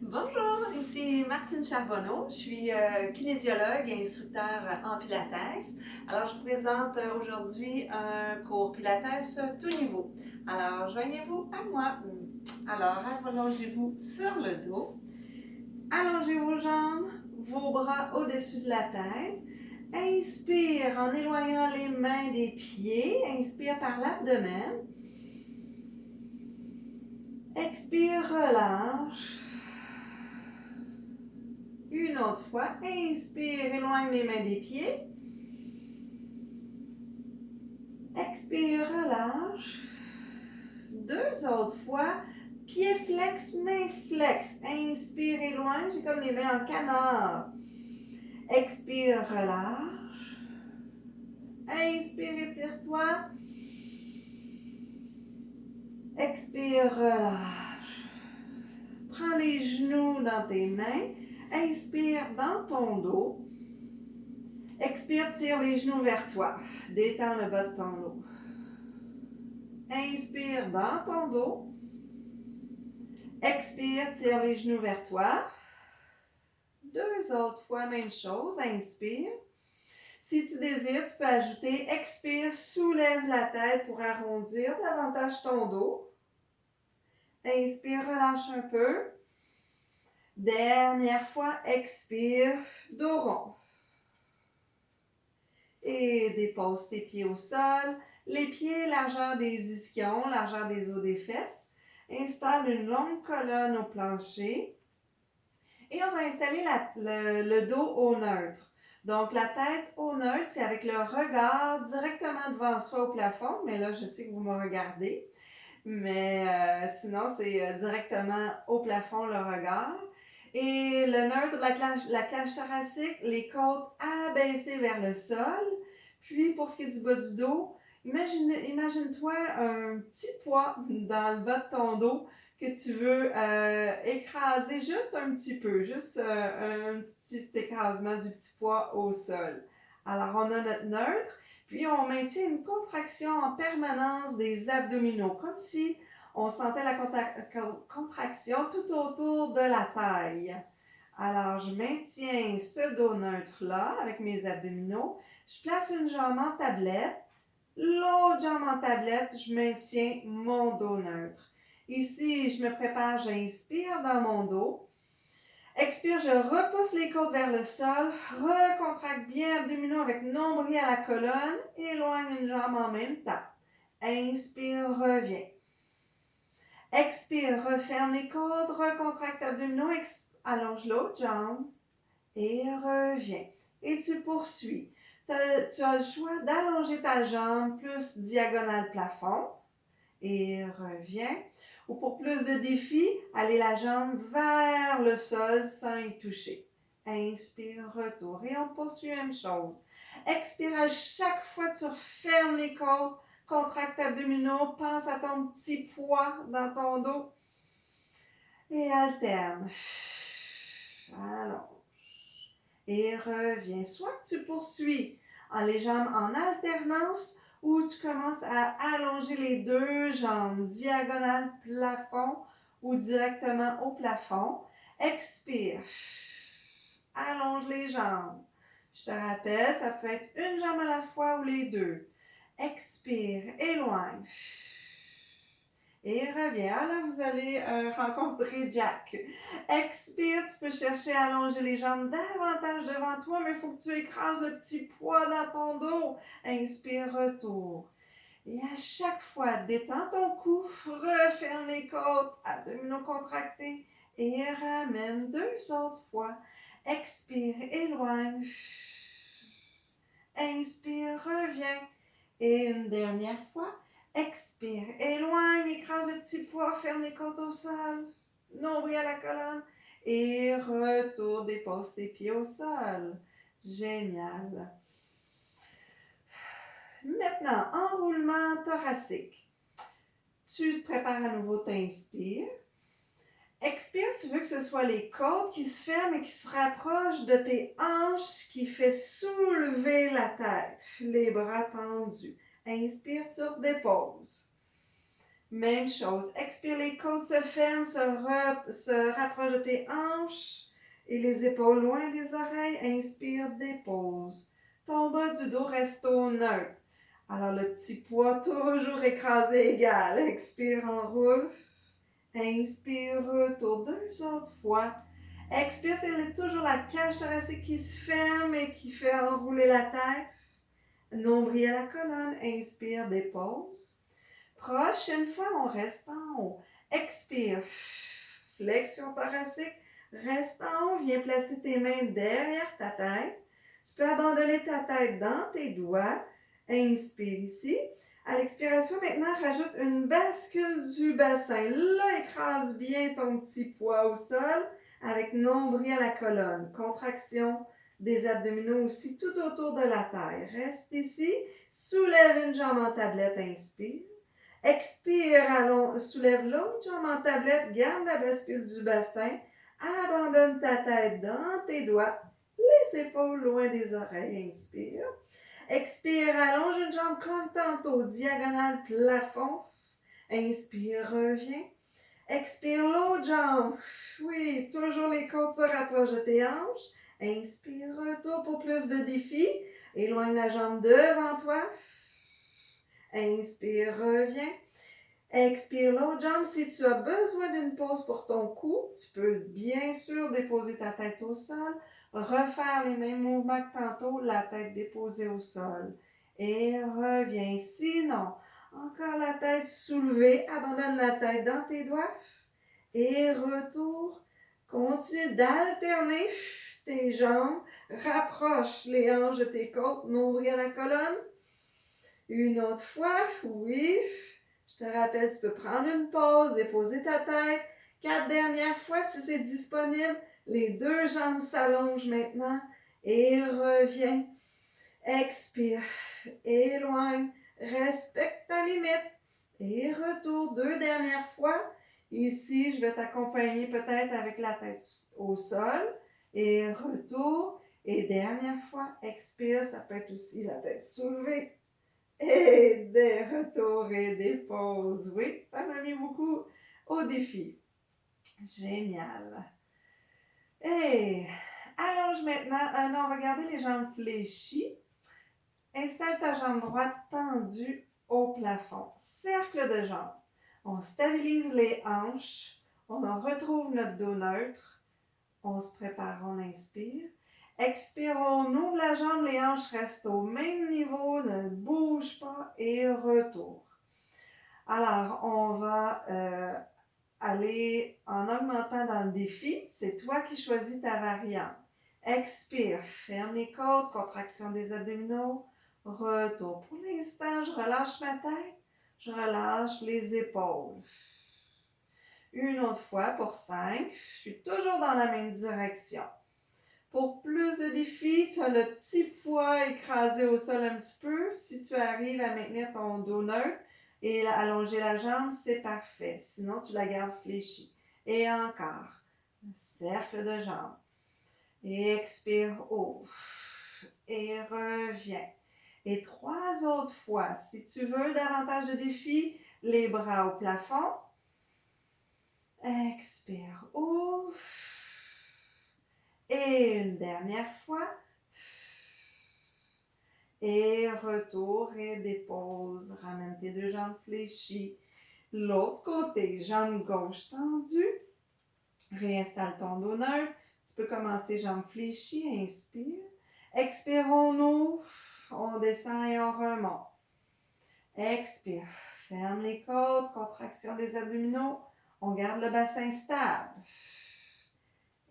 Bonjour, ici Martine Charbonneau. Je suis kinésiologue et instructeur en Pilates. Alors, je vous présente aujourd'hui un cours Pilates tout niveau. Alors, joignez-vous à moi. Alors, allongez-vous sur le dos. Allongez vos jambes, vos bras au-dessus de la tête. Inspire en éloignant les mains des pieds. Inspire par l'abdomen. Expire, relâche. Une autre fois, inspire, éloigne les mains des pieds. Expire, relâche. Deux autres fois, pied flex, main flex. Inspire, éloigne, j'ai comme les mains en canard. Expire, relâche. Inspire, étire-toi. Expire, relâche. Prends les genoux dans tes mains. Inspire dans ton dos. Expire, tire les genoux vers toi. Détends le bas de ton dos. Inspire dans ton dos. Expire, tire les genoux vers toi. Deux autres fois, même chose. Inspire. Si tu désires, tu peux ajouter expire, soulève la tête pour arrondir davantage ton dos. Inspire, relâche un peu. Dernière fois, expire, dos rond. Et dépose tes pieds au sol. Les pieds, largeur des ischions, largeur des os des fesses. Installe une longue colonne au plancher. Et on va installer le dos au neutre. Donc, la tête au neutre, c'est avec le regard directement devant soi au plafond. Mais là, je sais que vous me regardez. Mais sinon, c'est directement au plafond le regard. Et le neutre, la cage thoracique, les côtes abaissées vers le sol. Puis, pour ce qui est du bas du dos, imagine-toi un petit poids dans le bas de ton dos que tu veux écraser juste un petit peu, juste un petit écrasement du petit poids au sol. Alors, on a notre neutre, puis on maintient une contraction en permanence des abdominaux, comme si on sentait la contraction tout autour de la taille. Alors, je maintiens ce dos neutre-là avec mes abdominaux. Je place une jambe en tablette. L'autre jambe en tablette, je maintiens mon dos neutre. Ici, je me prépare, j'inspire dans mon dos. Expire, je repousse les côtes vers le sol. Recontracte bien abdominaux avec nombril à la colonne. Éloigne une jambe en même temps. Inspire, reviens. Expire, referme les côtes, recontracte abdominaux, allonge l'autre jambe et reviens. Et tu poursuis. Tu as le choix d'allonger ta jambe plus diagonale plafond et reviens. Ou pour plus de défi, aller la jambe vers le sol sans y toucher. Inspire, retour. Et on poursuit la même chose. Expire, à chaque fois tu refermes les côtes, contracte abdominaux, pense à ton petit poids dans ton dos. Et alterne. Allonge. Et reviens. Soit que tu poursuis les jambes en alternance ou tu commences à allonger les deux jambes, diagonale plafond ou directement au plafond. Expire. Allonge les jambes. Je te rappelle, ça peut être une jambe à la fois ou les deux. Expire, éloigne. Et reviens. Ah, là, vous allez rencontrer Jack. Expire, tu peux chercher à allonger les jambes davantage devant toi, mais il faut que tu écrases le petit poids dans ton dos. Inspire, retour. Et à chaque fois, détends ton cou, referme les côtes, abdominaux contractés et ramène deux autres fois. Expire, éloigne. Inspire, reviens. Et une dernière fois. Expire, éloigne, écrase le petit poids, ferme les côtes au sol, nombril à la colonne et retour, dépose tes pieds au sol. Génial. Maintenant, enroulement thoracique. Tu te prépares à nouveau, t'inspires. Expire, tu veux que ce soit les côtes qui se ferment et qui se rapprochent de tes hanches qui fait soulever la tête, les bras tendus. Inspire, tu redéposes. Même chose. Expire, les côtes se ferment, se rapprochent de tes hanches et les épaules loin des oreilles. Inspire, dépose. Ton bas du dos reste au neutre. Alors le petit poids toujours écrasé égal. Expire, enroule. Inspire, retour. 2 autres fois. Expire, c'est toujours la cage thoracique qui se ferme et qui fait enrouler la tête. Nombril à la colonne. Inspire, dépose. Prochaine fois, on reste en haut. Expire. Flexion thoracique. Reste en haut. Viens placer tes mains derrière ta tête. Tu peux abandonner ta tête dans tes doigts. Inspire ici. À l'expiration, maintenant, rajoute une bascule du bassin. Là, écrase bien ton petit poids au sol avec nombril à la colonne. Contraction des abdominaux aussi tout autour de la taille. Reste ici. Soulève une jambe en tablette. Inspire. Expire, soulève l'autre jambe en tablette. Garde la bascule du bassin. Abandonne ta tête dans tes doigts. Les épaules loin des oreilles. Inspire. Expire, allonge une jambe comme tantôt, diagonale plafond. Inspire, reviens. Expire, l'autre jambe. Oui, toujours les côtes se rapprochent de tes hanches. Inspire, retour pour plus de défis. Éloigne la jambe devant toi. Inspire, reviens. Expire l'autre jambe. Si tu as besoin d'une pause pour ton cou, tu peux bien sûr déposer ta tête au sol. Refaire les mêmes mouvements que tantôt, la tête déposée au sol. Et reviens. Sinon, encore la tête soulevée. Abandonne la tête dans tes doigts. Et retour. Continue d'alterner tes jambes. Rapproche les hanches de tes côtes. Nombril à la colonne. Une autre fois. Oui. Je te rappelle, tu peux prendre une pause, déposer ta tête. 4 dernières fois si c'est disponible. Les 2 jambes s'allongent maintenant. Et reviens. Expire. Éloigne. Respecte ta limite. Et retour. 2 dernières fois. Ici, je vais t'accompagner peut-être avec la tête au sol. Et retour. Et dernière fois. Expire. Ça peut être aussi la tête soulevée. Et des retours et des pauses. Oui, ça m'a mis beaucoup au défi. Génial. Et allonge maintenant. Non, on va garder les jambes fléchies. Installe ta jambe droite tendue au plafond. Cercle de jambes. On stabilise les hanches. On en retrouve notre dos neutre. On se prépare, on inspire. Expire, on ouvre la jambe, les hanches restent au même niveau, ne bouge pas et retour. Alors, on va aller en augmentant dans le défi. C'est toi qui choisis ta variante. Expire, ferme les côtes, contraction des abdominaux, retour. Pour l'instant, je relâche ma tête, je relâche les épaules. Une autre fois pour 5. Je suis toujours dans la même direction. Pour plus de défis, tu as le petit poids écrasé au sol un petit peu. Si tu arrives à maintenir ton dos neutre et allonger la jambe, c'est parfait. Sinon, tu la gardes fléchie. Et encore. Cercle de jambes. Et expire, ouvre. Et reviens. Et 3 autres fois. Si tu veux davantage de défis, les bras au plafond. Expire, ouvre. Et une dernière fois. Et retour et dépose. Ramène tes 2 jambes fléchies. L'autre côté, jambe gauche tendue. Réinstalle ton dos neutre. Tu peux commencer jambes fléchies. Inspire. Expire, on ouvre. On descend et on remonte. Expire. Ferme les côtes. Contraction des abdominaux. On garde le bassin stable.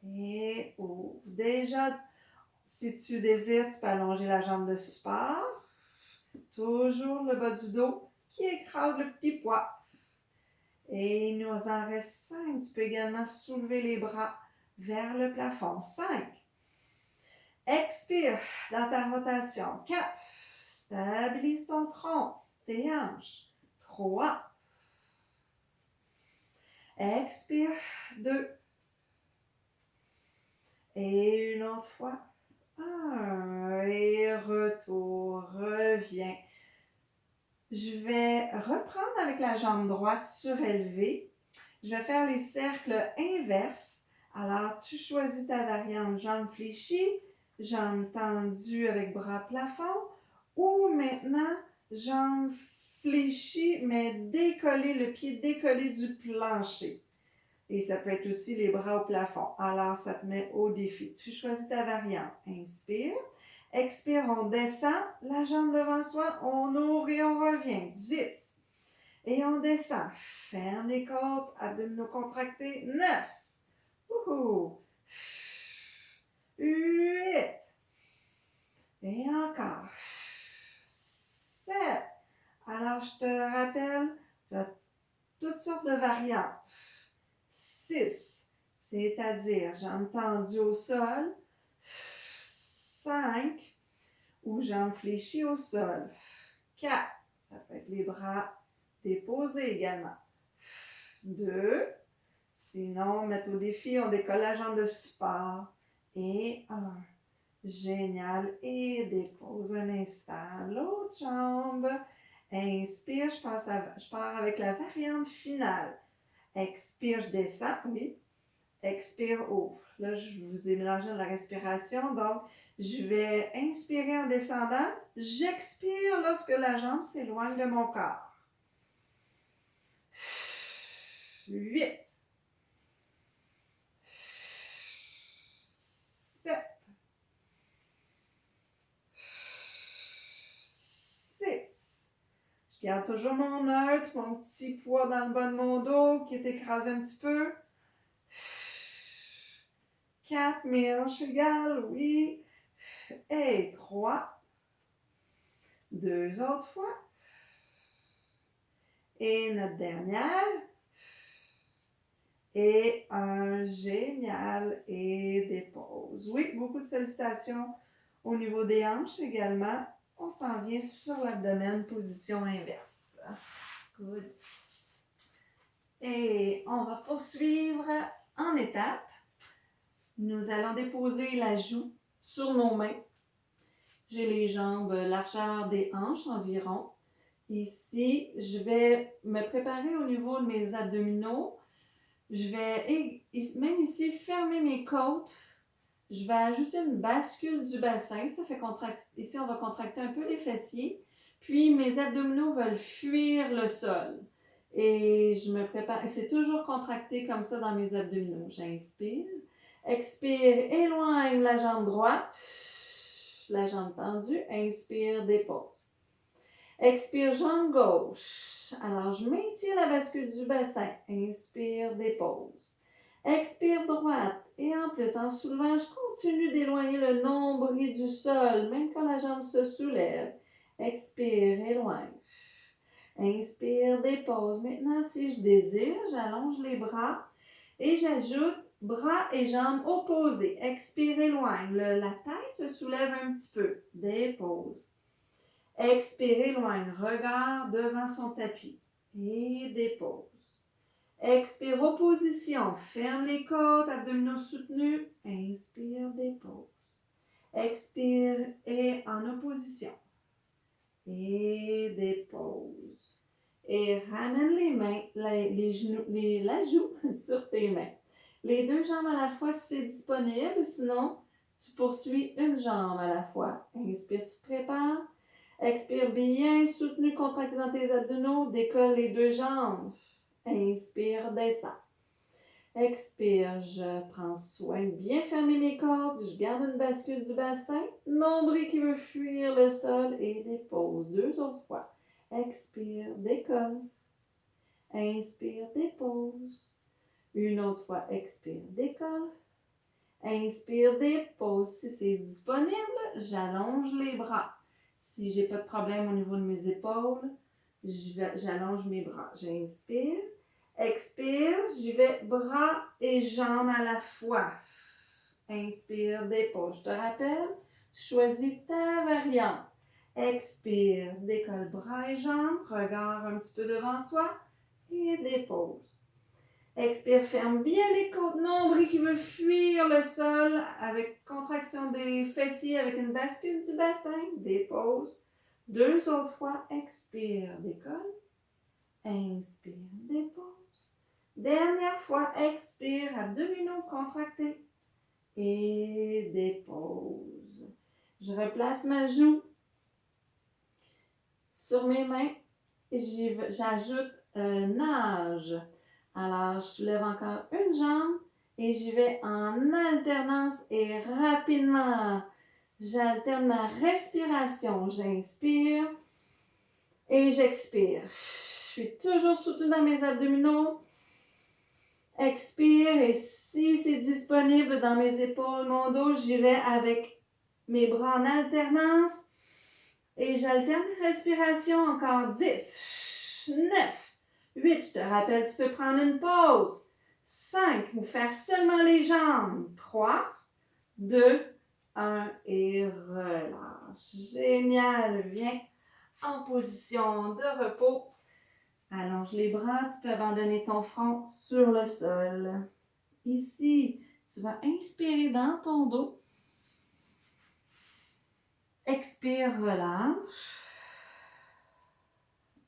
Et ouvre. Déjà, si tu désires, tu peux allonger la jambe de support. Toujours le bas du dos qui écrase le petit poids. Et il nous en reste 5. Tu peux également soulever les bras vers le plafond. 5. Expire dans ta rotation. 4. Stabilise ton tronc, tes hanches. 3. Expire. 2. Et une autre fois. 1. Et retour. Reviens. Je vais reprendre avec la jambe droite surélevée. Je vais faire les cercles inverses. Alors, tu choisis ta variante jambe fléchie, jambe tendue avec bras plafond, ou maintenant, jambe fléchie, mais décollée, le pied décollé du plancher. Et ça peut être aussi les bras au plafond. Alors, ça te met au défi. Tu choisis ta variante. Inspire. Expire, on descend. La jambe devant soi, on ouvre et on revient. 10. Et on descend. Ferme les côtes, abdominaux contractés. 9. Wouhou. 8. Et encore. 7. Alors, je te rappelle, tu as toutes sortes de variantes. 6, c'est-à-dire jambes tendues au sol. 5, ou jambes fléchies au sol. 4, ça peut être les bras déposés également. 2, sinon, mettre au défi, on décolle la jambe de support. Et 1, génial. Et dépose un instant l'autre jambe. Inspire, je pars avec la variante finale. Expire, je descends, oui. Expire, ouvre. Là, je vous ai mélangé la respiration, donc je vais inspirer en descendant. J'expire lorsque la jambe s'éloigne de mon corps. 8. 7. 6. Je garde toujours mon neutre, mon petit poids dans le bas de mon dos qui est écrasé un petit peu. 4, mes hanches égales, oui. Et 3. 2 autres fois. Et notre dernière. Et un génial. Et des pauses. Oui, beaucoup de sollicitations au niveau des hanches également. On s'en vient sur l'abdomen, position inverse. Good. Et on va poursuivre en étapes. Nous allons déposer la joue sur nos mains. J'ai les jambes largeur des hanches environ. Ici, je vais me préparer au niveau de mes abdominaux. Je vais, même ici, fermer mes côtes. Je vais ajouter une bascule du bassin. Ça fait contracter. Ici, on va contracter un peu les fessiers. Puis, mes abdominaux veulent fuir le sol. Et je me prépare. C'est toujours contracté comme ça dans mes abdominaux. J'inspire. Expire, éloigne la jambe droite. La jambe tendue. Inspire, dépose. Expire, jambe gauche. Alors, je maintiens la bascule du bassin. Inspire, dépose. Expire, droite. Et en plus, en soulevant, je continue d'éloigner le nombril du sol, même quand la jambe se soulève. Expire, éloigne. Inspire, dépose. Maintenant, si je désire, j'allonge les bras et j'ajoute bras et jambes opposés. Expire, éloigne. La tête se soulève un petit peu. Dépose. Expire, éloigne. Regard devant son tapis. Et dépose. Expire, opposition. Ferme les côtes, abdominaux soutenus. Inspire, dépose. Expire et en opposition. Et dépose. Et ramène les mains, les genoux, la joue sur tes mains. Les deux jambes à la fois si c'est disponible, sinon tu poursuis une jambe à la fois. Inspire, tu te prépares. Expire bien, soutenu, contracté dans tes abdominaux, décolle les deux jambes. Inspire, descends. Expire, je prends soin de bien fermer mes cordes, je garde une bascule du bassin, nombril qui veut fuir le sol et dépose 2 autres fois. Expire, décolle. Inspire, dépose. Une autre fois, expire, décolle. Inspire, dépose. Si c'est disponible, j'allonge les bras. Si j'ai pas de problème au niveau de mes épaules, j'allonge mes bras. J'inspire. Expire, j'y vais bras et jambes à la fois. Inspire, dépose. Je te rappelle, tu choisis ta variante. Expire, décolle bras et jambes, regard un petit peu devant soi et dépose. Expire, ferme bien les côtes, nombril qui veut fuir le sol avec contraction des fessiers avec une bascule du bassin. Dépose. 2 autres fois, expire, décolle. Inspire, dépose. Dernière fois, expire, abdominaux contractés. Et dépose. Je replace ma joue sur mes mains. J'ajoute nage. Alors, je soulève encore une jambe et j'y vais en alternance et rapidement. J'alterne ma respiration. J'inspire et j'expire. Je suis toujours soutenue dans mes abdominaux. Expire et si c'est disponible dans mes épaules, mon dos, j'y vais avec mes bras en alternance. Et j'alterne mes respirations encore 10, 9, 8. Je te rappelle, tu peux prendre une pause. 5, ou faire seulement les jambes. 3, 2, 1 et relâche. Génial. Viens en position de repos. Allonge les bras. Tu peux abandonner ton front sur le sol. Ici, tu vas inspirer dans ton dos. Expire, relâche.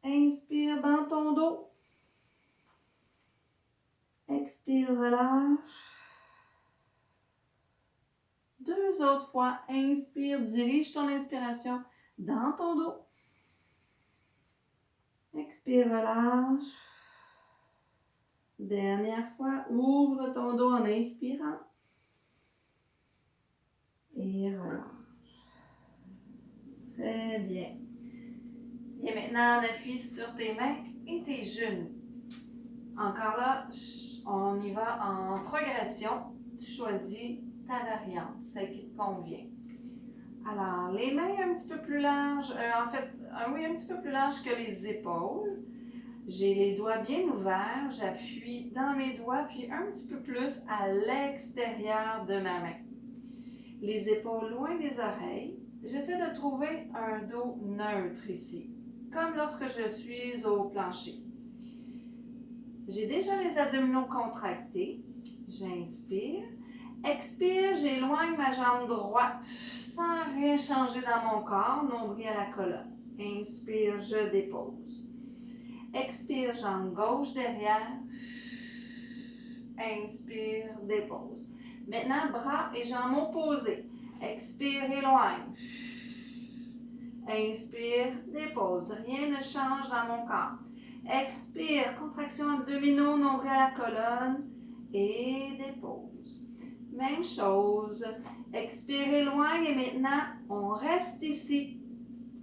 Inspire dans ton dos. Expire, relâche. 2 autres fois. Inspire, dirige ton inspiration dans ton dos. Expire, relâche. Dernière fois, ouvre ton dos en inspirant. Et relâche. Très bien. Et maintenant, on appuie sur tes mains et tes genoux. Encore là, on y va en progression. Tu choisis ta variante, celle qui te convient. Alors, les mains un petit peu plus larges, un petit peu plus larges que les épaules. J'ai les doigts bien ouverts, j'appuie dans mes doigts, puis un petit peu plus à l'extérieur de ma main. Les épaules loin des oreilles. J'essaie de trouver un dos neutre ici, comme lorsque je suis au plancher. J'ai déjà les abdominaux contractés. J'inspire. Expire, j'éloigne ma jambe droite sans rien changer dans mon corps, nombril à la colonne. Inspire, je dépose. Expire, jambe gauche derrière. Inspire, dépose. Maintenant, bras et jambes opposés. Expire, éloigne. Inspire, dépose. Rien ne change dans mon corps. Expire, contraction abdominaux, nombril à la colonne et dépose. Même chose. Expire, éloigne et maintenant, on reste ici.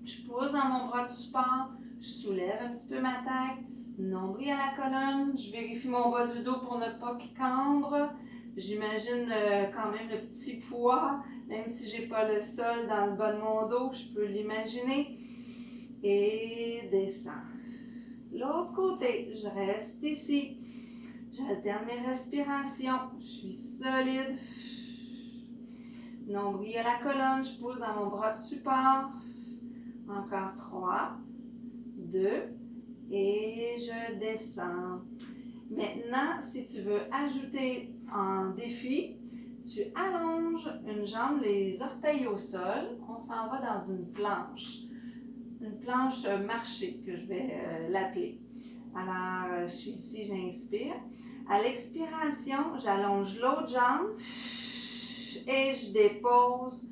Je pose dans mon bras de support, je soulève un petit peu ma tête, nombril à la colonne, je vérifie mon bas du dos pour ne pas qu'il cambre. J'imagine quand même le petit poids, même si j'ai pas le sol dans le bas de mon dos, je peux l'imaginer. Et descends. L'autre côté, je reste ici. J'alterne mes respirations. Je suis solide. Nombril à la colonne, je pose dans mon bras de support. Encore 3, 2 et je descends. Maintenant, si tu veux ajouter un défi, tu allonges une jambe, les orteils au sol. On s'en va dans une planche marchée que je vais l'appeler. Alors, je suis ici, j'inspire. À l'expiration, j'allonge l'autre jambe et je dépose,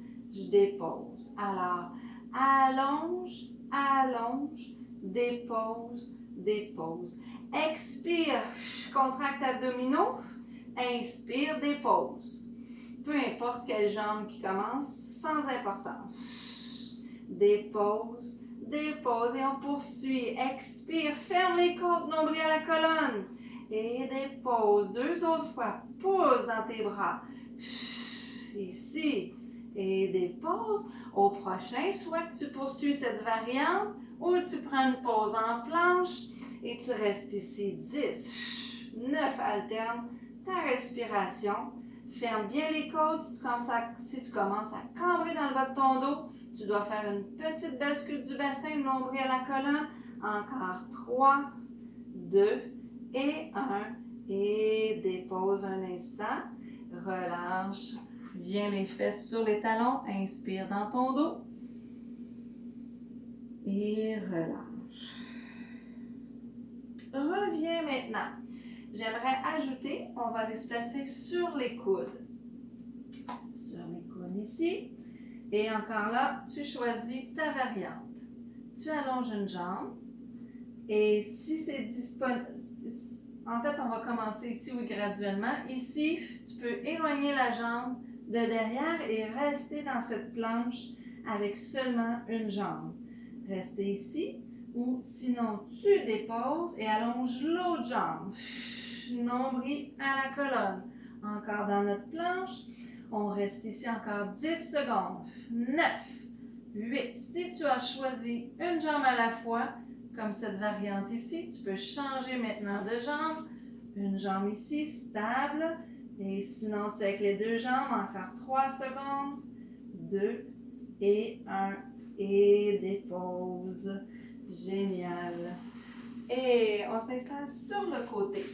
Alors, allonge, dépose. Expire, contracte abdominaux. Inspire, dépose. Peu importe quelle jambe qui commence, sans importance. Dépose et on poursuit. Expire, ferme les côtes, nombril à la colonne. Et dépose. 2 autres fois. Pousse dans tes bras. Ici. Et dépose. Au prochain, soit que tu poursuis cette variante ou tu prends une pause en planche et tu restes ici. 10, 9, alterne ta respiration. Ferme bien les côtes. Si tu commences à cambrer dans le bas de ton dos, tu dois faire une petite bascule du bassin, nombril à la colonne. Encore 3, 2 et 1. Et dépose un instant. Relâche. Viens les fesses sur les talons. Inspire dans ton dos. et relâche. Reviens maintenant. J'aimerais ajouter, on va aller se placer sur les coudes. Sur les coudes ici. Et encore là, tu choisis ta variante. Tu allonges une jambe. Et si c'est disponible, en fait, on va commencer ici, oui, graduellement. Ici, tu peux éloigner la jambe de derrière et rester dans cette planche avec seulement une jambe. Restez ici ou sinon tu déposes et allonges l'autre jambe. Nombril à la colonne. Encore dans notre planche. On reste ici encore 10 secondes. 9, 8. Si tu as choisi une jambe à la fois, comme cette variante ici, tu peux changer maintenant de jambe. Une jambe ici, stable. Et sinon, tu es avec les deux jambes, encore 3 secondes. 2 et 1. Et dépose. Génial. Et on s'installe sur le côté.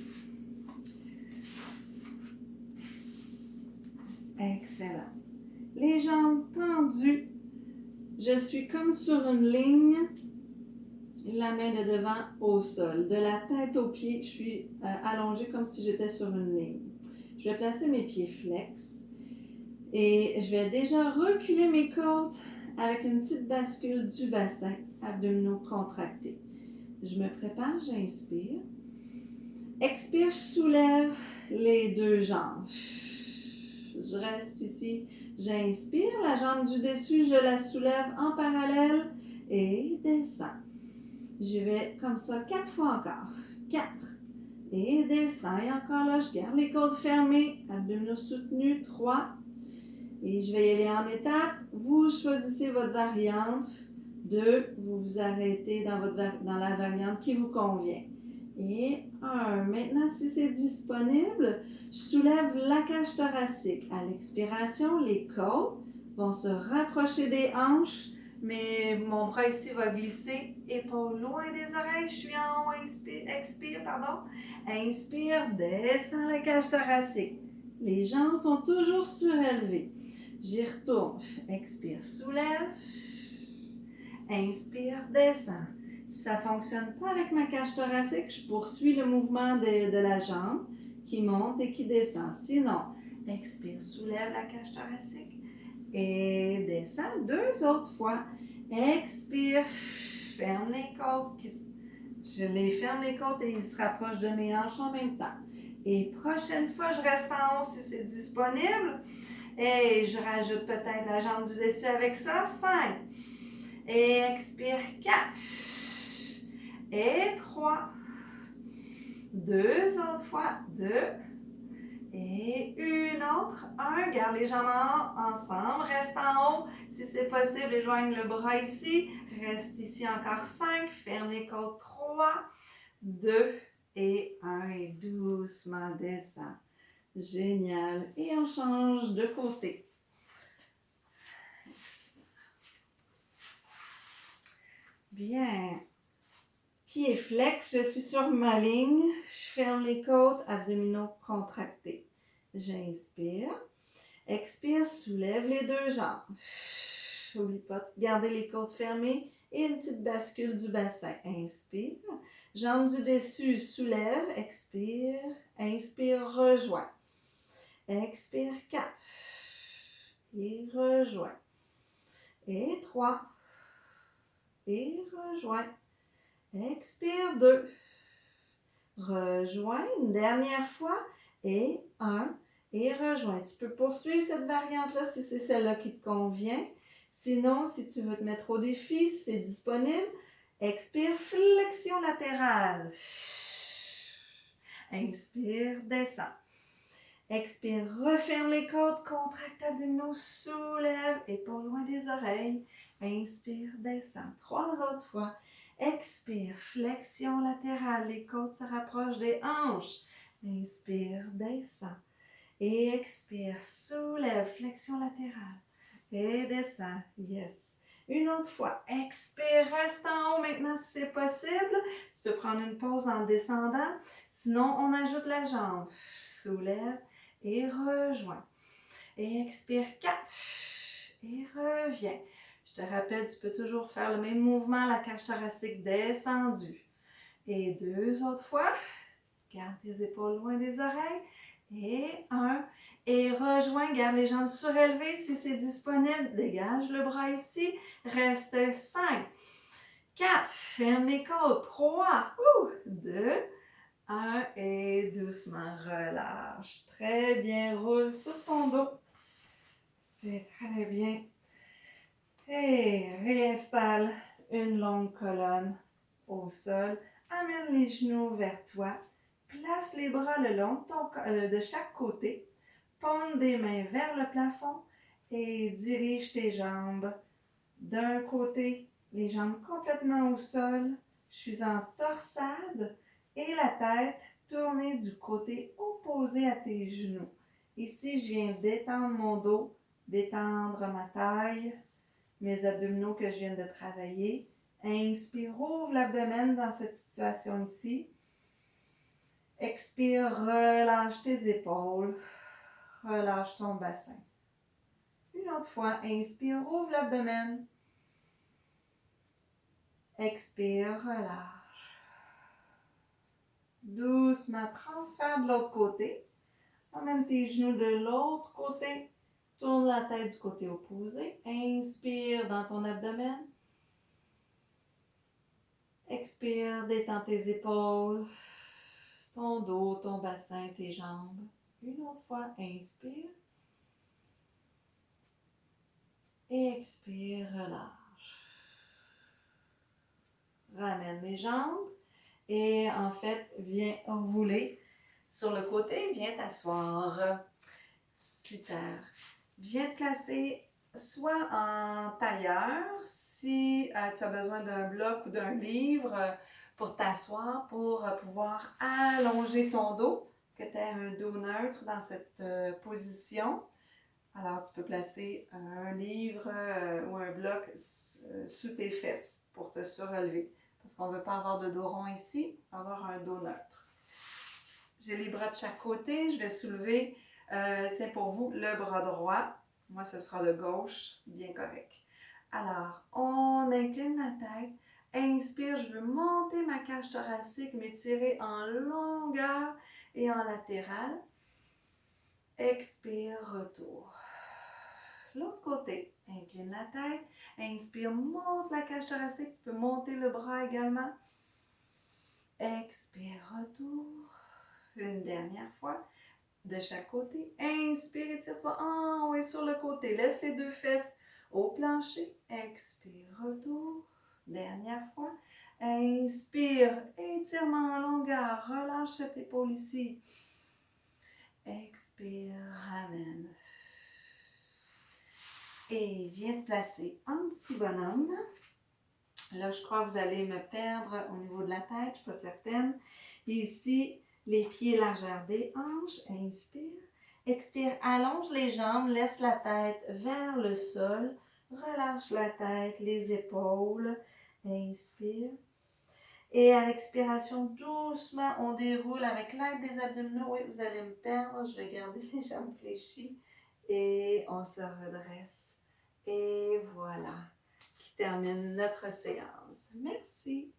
Excellent. Les jambes tendues. Je suis comme sur une ligne. La main de devant au sol. De la tête aux pieds, je suis allongée comme si j'étais sur une ligne. Je vais placer mes pieds flex. Et je vais déjà reculer mes côtes avec une petite bascule du bassin, abdominaux contractés. Je me prépare, j'inspire. Expire, je soulève les deux jambes. Je reste ici, j'inspire. La jambe du dessus, je la soulève en parallèle et descends. Je vais comme ça 4 fois encore. 4. Et descends. Et encore là, je garde les côtes fermées, abdominaux soutenus. 3. Et je vais y aller en étapes. Vous choisissez votre variante. 2. Vous vous arrêtez dans la variante qui vous convient. Et 1. Maintenant, si c'est disponible, je soulève la cage thoracique. À l'expiration, les côtes vont se rapprocher des hanches, mais mon bras ici va glisser, épaules loin des oreilles. Je suis en haut, expire, pardon. Inspire, descends la cage thoracique. Les jambes sont toujours surélevées. J'y retourne. Expire, soulève. Inspire, descends. Si ça ne fonctionne pas avec ma cage thoracique, je poursuis le mouvement de la jambe qui monte et qui descend. Sinon, expire, soulève la cage thoracique et descends 2 autres fois. Expire, ferme les côtes. Je les ferme les côtes et ils se rapprochent de mes hanches en même temps. Et prochaine fois, je reste en haut si c'est disponible. Et je rajoute peut-être la jambe du dessus avec ça. 5. Et expire, 4. Et 3. 2 autres fois. 2. Et une autre. 1. Garde les jambes ensemble. Reste en haut. Si c'est possible, éloigne le bras ici. Reste ici encore 5. Ferme les côtes. 3. 2. Et 1. Et doucement descend. Génial. Et on change de côté. Bien. Pieds flex, je suis sur ma ligne. Je ferme les côtes, abdominaux contractés. J'inspire. Expire, soulève les deux jambes. N'oublie pas de garder les côtes fermées et une petite bascule du bassin. Inspire. Jambes du dessus, soulève. Expire. Inspire, rejoins. Expire, 4. Et rejoins. Et 3. Et rejoins. Expire, 2. Rejoins une dernière fois. Et 1. Et rejoins. Tu peux poursuivre cette variante-là si c'est celle-là qui te convient. Sinon, si tu veux te mettre au défi, si c'est disponible, expire, flexion latérale. Inspire, descends. Expire, referme les côtes, contracte abdominaux, soulève, épaules loin des oreilles. Inspire, descends. 3 autres fois. Expire, flexion latérale, les côtes se rapprochent des hanches. Inspire, descends. Et expire, soulève, flexion latérale. Et descends, yes. Une autre fois, expire, reste en haut maintenant si c'est possible. Tu peux prendre une pause en descendant. Sinon, on ajoute la jambe. Soulève et rejoins. Et expire, 4. Et reviens. Je te rappelle, tu peux toujours faire le même mouvement, la cage thoracique descendue. Et 2 autres fois. Garde tes épaules loin des oreilles. Et 1. Et rejoins, garde les jambes surélevées si c'est disponible. Dégage le bras ici. Reste 5, 4. Ferme les côtes. 3, 2, 1. Et doucement relâche. Très bien. Roule sur ton dos. C'est très bien. Et réinstalle une longue colonne au sol. Amène les genoux vers toi. Place les bras le long de chaque côté. Paume des mains vers le plafond et dirige tes jambes d'un côté, les jambes complètement au sol. Je suis en torsade et la tête tournée du côté opposé à tes genoux. Ici, je viens détendre mon dos, détendre ma taille, mes abdominaux que je viens de travailler. Inspire, ouvre l'abdomen dans cette situation ici. Expire, relâche tes épaules, relâche ton bassin. Une autre fois, inspire, ouvre l'abdomen. Expire, relâche. Doucement, transfère de l'autre côté. Emmène tes genoux de l'autre côté. Tourne la tête du côté opposé. Inspire dans ton abdomen. Expire, détends tes épaules, ton dos, ton bassin, tes jambes. Une autre fois, inspire. Expire, relâche. Ramène les jambes et en fait, viens rouler sur le côté. Viens t'asseoir. Super. Viens te placer soit en tailleur, si tu as besoin d'un bloc ou d'un livre pour t'asseoir, pour pouvoir allonger ton dos, que tu aies un dos neutre dans cette position. Alors, tu peux placer un livre ou un bloc sous tes fesses pour te surélever. Parce qu'on ne veut pas avoir de dos rond ici, on veut avoir un dos neutre. J'ai les bras de chaque côté. Je vais soulever, c'est pour vous, le bras droit. Moi, ce sera le gauche, bien correct. Alors, on incline la tête. Inspire, je veux monter ma cage thoracique, m'étirer en longueur et en latérale. Expire, retour. L'autre côté, incline la tête. Inspire, monte la cage thoracique. Tu peux monter le bras également. Expire, retour. Une dernière fois. De chaque côté. Inspire, étire-toi en haut et sur le côté. Laisse les deux fesses au plancher. Expire, retour. Dernière fois. Inspire, étirement en longueur. Relâche cette épaule ici. Expire, ramène. Et viens te placer en petit bonhomme. Là, je crois que vous allez me perdre au niveau de la tête. Je ne suis pas certaine. Ici, les pieds largeur des hanches. Inspire. Expire, allonge les jambes. Laisse la tête vers le sol. Relâche la tête, les épaules. Inspire. Et à l'expiration, doucement, on déroule avec l'aide des abdominaux. Oui, vous allez me perdre. Je vais garder les jambes fléchies. Et on se redresse. Et voilà, qui termine notre séance. Merci.